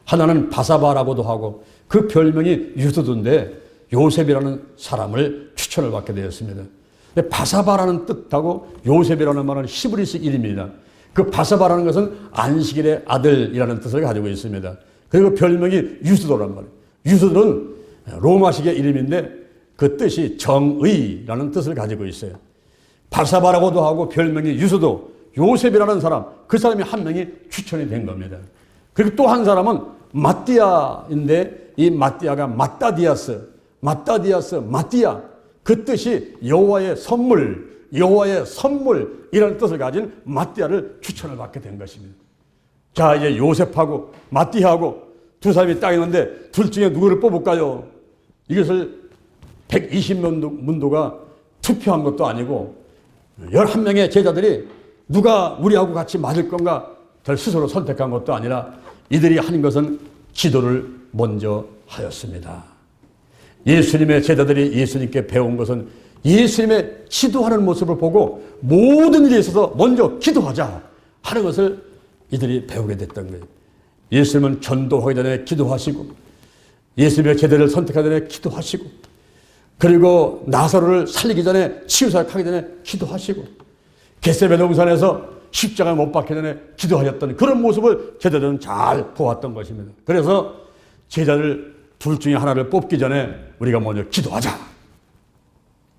하나는 바사바라고도 하고 그 별명이 유두두인데 요셉이라는 사람을 추천을 받게 되었습니다. 바사바라는 뜻하고 요셉이라는 말은 히브리식 이름입니다. 그 바사바라는 것은 안식일의 아들이라는 뜻을 가지고 있습니다. 그리고 별명이 유두도란 말이에요. 유두도는 로마식의 이름인데 그 뜻이 정의라는 뜻을 가지고 있어요. 바사바라고도 하고 별명이 유수도 요셉이라는 사람, 그 사람이 한 명이 추천이 된 겁니다. 그리고 또 한 사람은 마띠아인데 이 마띠아가 마따디아스, 마띠아, 그 뜻이 여호와의 선물, 이라는 뜻을 가진 마띠아를 추천을 받게 된 것입니다. 자, 이제 요셉하고 마띠아하고 두 사람이 딱 있는데 둘 중에 누구를 뽑을까요? 이것을 120문도가 투표한 것도 아니고 11명의 제자들이 누가 우리하고 같이 맞을 건가 스스로 선택한 것도 아니라 이들이 한 것은 기도를 먼저 하였습니다. 예수님의 제자들이 예수님께 배운 것은 예수님의 기도하는 모습을 보고 모든 일에 있어서 먼저 기도하자 하는 것을 이들이 배우게 됐던 거예요. 예수님은 전도하기 전에 기도하시고 예수님의 제자를 선택하기 전에 기도하시고 그리고 나사로를 살리기 전에 치유사역하기 전에 기도하시고 겟세마네 동산에서 십자가에 못 박기 전에 기도하셨던 그런 모습을 제자들은 잘 보았던 것입니다. 그래서 제자들 둘 중에 하나를 뽑기 전에 우리가 먼저 기도하자.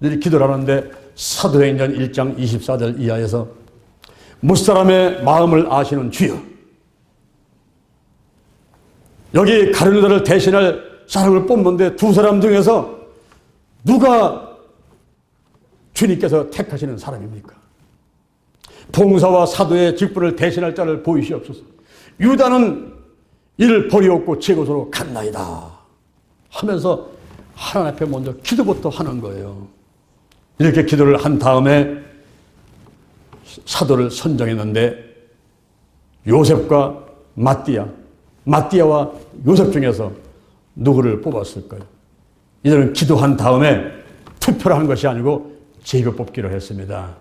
이들이 기도를 하는데 사도행전 1장 24절 이하에서 무사람의 마음을 아시는 주여, 여기 가룟 유다를 대신할 사람을 뽑는데 두 사람 중에서 누가 주님께서 택하시는 사람입니까? 봉사와 사도의 직분을 대신할 자를 보이시옵소서. 유다는 이를 버리었고 제 곳으로 갔나이다 하면서 하나님 앞에 먼저 기도부터 하는 거예요. 이렇게 기도를 한 다음에 사도를 선정했는데 요셉과 마띠아와 요셉 중에서 누구를 뽑았을까요? 이들은 기도한 다음에 투표를 한 것이 아니고 제비 뽑기로 했습니다.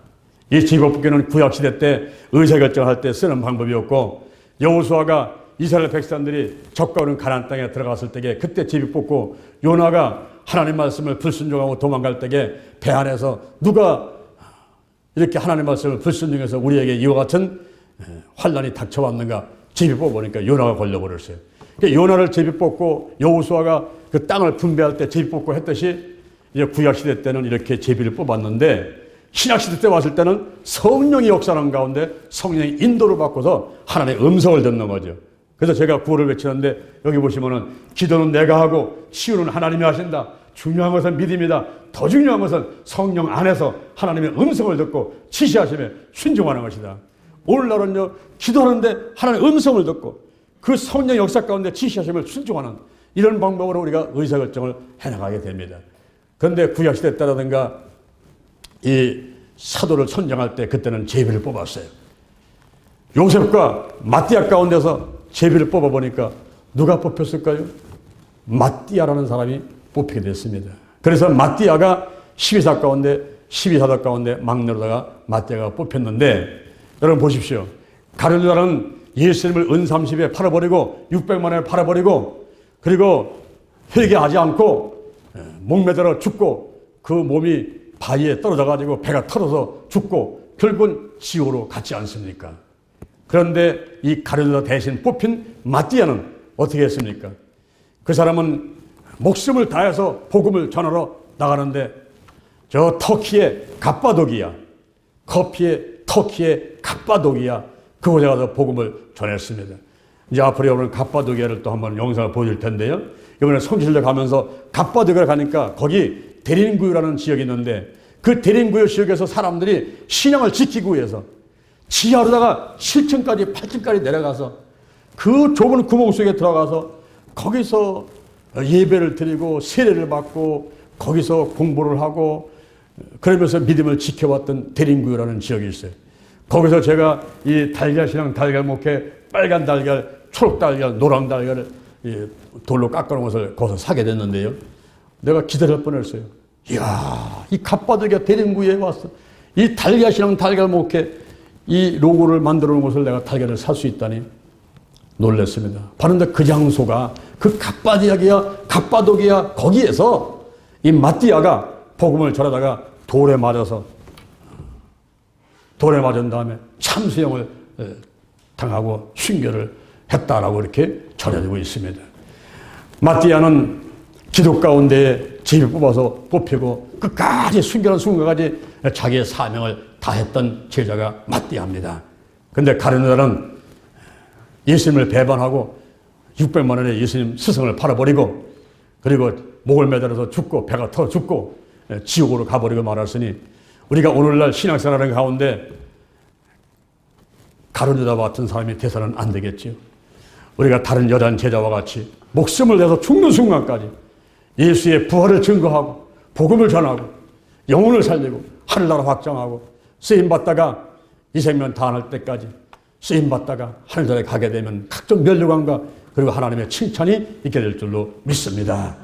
이 제비 뽑기는 구약시대 때 의사결정을 할 때 쓰는 방법이었고 여호수아가 이스라엘 백성들이 적과 오는 가나안 땅에 들어갔을 때에 그때 제비 뽑고 요나가 하나님 말씀을 불순종하고 도망갈 때에 배 안에서 누가 이렇게 하나님 말씀을 불순종해서 우리에게 이와 같은 환난이 닥쳐왔는가 제비 뽑아보니까 요나가 걸려버렸어요. 그러니까 요나를 제비 뽑고 여호수아가 그 땅을 분배할 때 제비 뽑고 했듯이 이제 구약시대 때는 이렇게 제비를 뽑았는데 신약시대 때 왔을 때는 성령이 역사하는 가운데 성령의 인도를 받고서 하나님의 음성을 듣는 거죠. 그래서 제가 구호를 외치는데 여기 보시면은 기도는 내가 하고 치유는 하나님이 하신다. 중요한 것은 믿음이다. 더 중요한 것은 성령 안에서 하나님의 음성을 듣고 지시하심에 순종하는 것이다. 오늘날은요 기도하는데 하나님의 음성을 듣고 그 성령 역사 가운데 지시하심을 순종하는 이런 방법으로 우리가 의사결정을 해나가게 됩니다. 그런데 구약시대 때라든가 이 사도를 선정할 때 그때는 제비를 뽑았어요. 요셉과 마띠아 가운데서 제비를 뽑아보니까 누가 뽑혔을까요? 마띠아라는 사람이 뽑히게 됐습니다. 그래서 마띠아가 12사 가운데 막내로다가 마띠아가 뽑혔는데 여러분 보십시오. 가룟 유다는 예수님을 은30에 팔아버리고 600만원에 팔아버리고 그리고 회개하지 않고 목매달아 죽고 그 몸이 바위에 떨어져가지고 배가 털어서 죽고 결국은 지옥으로 갔지 않습니까? 그런데 이 가룟 유다 대신 뽑힌 마띠아는 어떻게 했습니까? 그 사람은 목숨을 다해서 복음을 전하러 나가는데 저 터키의 갑바도기아 그곳에 가서 복음을 전했습니다. 이제 앞으로 여러분 갑바도기아를 또 한번 영상을 보여줄 텐데요. 이번에 성지순례 가면서 갑바도기아를 가니까 거기 데린구유라는 지역이 있는데 그 데린구유 지역에서 사람들이 신앙을 지키기 위해서 지하로다가 7층까지 8층까지 내려가서 그 좁은 구멍 속에 들어가서 거기서 예배를 드리고 세례를 받고 거기서 공부를 하고 그러면서 믿음을 지켜왔던 데린구유라는 지역이 있어요. 거기서 제가 이 달걀신앙, 달걀 목회, 빨간 달걀, 초록 달걀, 노랑 달걀을 돌로 깎아놓은 것을 거기서 사게 됐는데요. 내가 기다릴 뻔했어요. 이야, 이 갑바도기아 데린구유에 와서 이 달걀신앙, 달걀 목회 이 로고를 만들어 놓은 것을 내가 달걀을 살 수 있다니 놀랐습니다. 바로 그 장소가 그 갑바도기아 거기에서 이 마띠아가 복음을 전하다가 돌에 맞은 다음에 참수형을 당하고 순교를 했다라고 이렇게 전해지고 있습니다. 마띠아는 기도 가운데 제비 뽑히고 끝까지 순결한 순간까지 자기의 사명을 다했던 제자가 마띠아입니다. 근데 가룟 유다는 예수님을 배반하고 600만 원에 예수님 스승을 팔아버리고 그리고 목을 매달아서 죽고 배가 터져 죽고 지옥으로 가버리고 말았으니 우리가 오늘날 신앙생활하는 가운데 가룟 유다와 같은 사람이 돼서는 안 되겠지요. 우리가 다른 여단 제자와 같이 목숨을 내서 죽는 순간까지 예수의 부활을 증거하고 복음을 전하고 영혼을 살리고 하늘나라 확장하고 쓰임받다가 이 생명 다할 때까지 쓰임받다가 하늘나라에 가게 되면 각종 면류관과 그리고 하나님의 칭찬이 있게 될 줄로 믿습니다.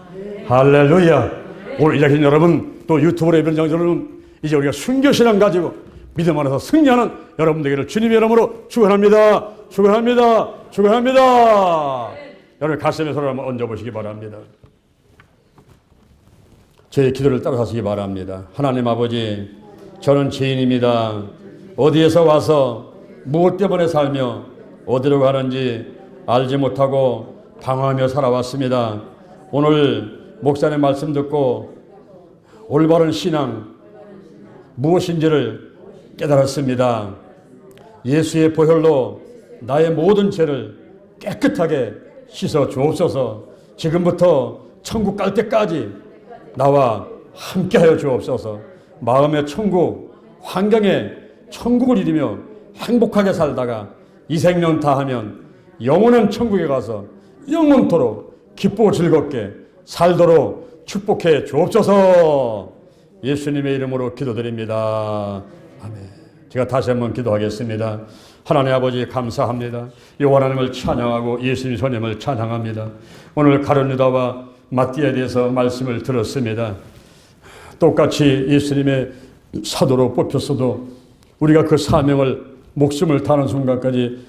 할렐루야. 오늘 이 자신 여러분 또 유튜브로 예배는 장소는 이제 우리가 순교신앙 가지고 믿음 안에서 승리하는 여러분 되기를 주님의 이름으로 축원합니다. 축원합니다. 축원합니다. 여러분 가슴에 손을 한번 얹어보시기 바랍니다. 저의 기도를 따라하시기 바랍니다. 하나님 아버지, 저는 죄인입니다. 어디에서 와서 무엇 때문에 살며 어디로 가는지 알지 못하고 방황하며 살아왔습니다. 오늘 목사님 말씀 듣고 올바른 신앙 무엇인지를 깨달았습니다. 예수의 보혈로 나의 모든 죄를 깨끗하게 씻어 주옵소서. 지금부터 천국 갈 때까지 나와 함께하여 주옵소서. 마음의 천국, 환경에 천국을 이루며 행복하게 살다가 이 생명 다하면 영원한 천국에 가서 영원토록 기쁘고 즐겁게 살도록 축복해 주옵소서. 예수님의 이름으로 기도드립니다. 아멘. 제가 다시 한번 기도하겠습니다. 하나님 아버지 감사합니다. 여호와 하나님을 찬양하고 예수님 손님을 찬양합니다. 오늘 가룟 유다와 마띠아에 대해서 말씀을 들었습니다. 똑같이 예수님의 사도로 뽑혔어도 우리가 그 사명을 목숨을 다하는 순간까지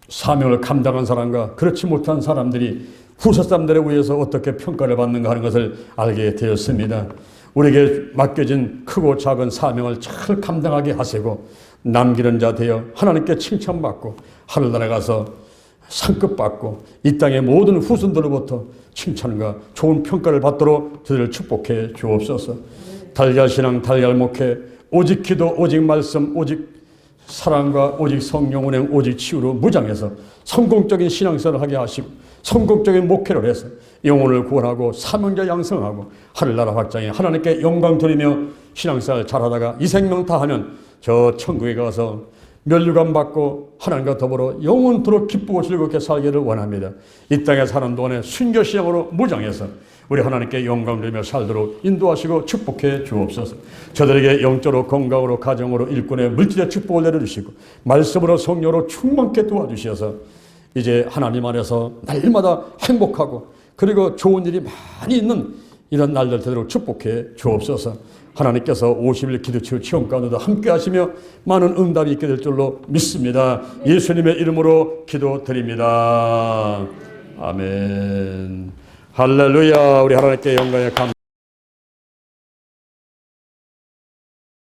사명을 감당한 사람과 그렇지 못한 사람들이 후세 사람들에 의해서 어떻게 평가를 받는가 하는 것을 알게 되었습니다. 우리에게 맡겨진 크고 작은 사명을 잘 감당하게 하시고 남기는 자 되어 하나님께 칭찬받고 하늘나라에 가서 상급 받고 이 땅의 모든 후손들로부터 칭찬과 좋은 평가를 받도록 저들을 축복해 주옵소서. 달걀신앙 달걀목회 오직 기도 오직 말씀 오직 사랑과 오직 성령 운행 오직 치유로 무장해서 성공적인 신앙생활을 하게 하시고 성공적인 목회를 해서 영혼을 구원하고 사명자 양성하고 하늘나라 확장에 하나님께 영광 돌리며 신앙생활 잘하다가 이 생명 다하면 저 천국에 가서 면류관 받고 하나님과 더불어 영원토록 기쁘고 즐겁게 살기를 원합니다. 이 땅에 사는 동안에 순교신앙으로 무장해서 우리 하나님께 영광 돌리며 살도록 인도하시고 축복해 주옵소서. 저들에게 영적으로 건강으로 가정으로 일꾼의 물질의 축복을 내려주시고 말씀으로 성령으로 충만케 도와주셔서 이제 하나님 안에서 날마다 행복하고 그리고 좋은 일이 많이 있는 이런 날들 되도록 축복해 주옵소서. 하나님께서 50일 기도치유 체험 가운데도 함께 하시며 많은 응답이 있게 될 줄로 믿습니다. 예수님의 이름으로 기도드립니다. 아멘. 할렐루야. 우리 하나님께 영광에 감사합니다.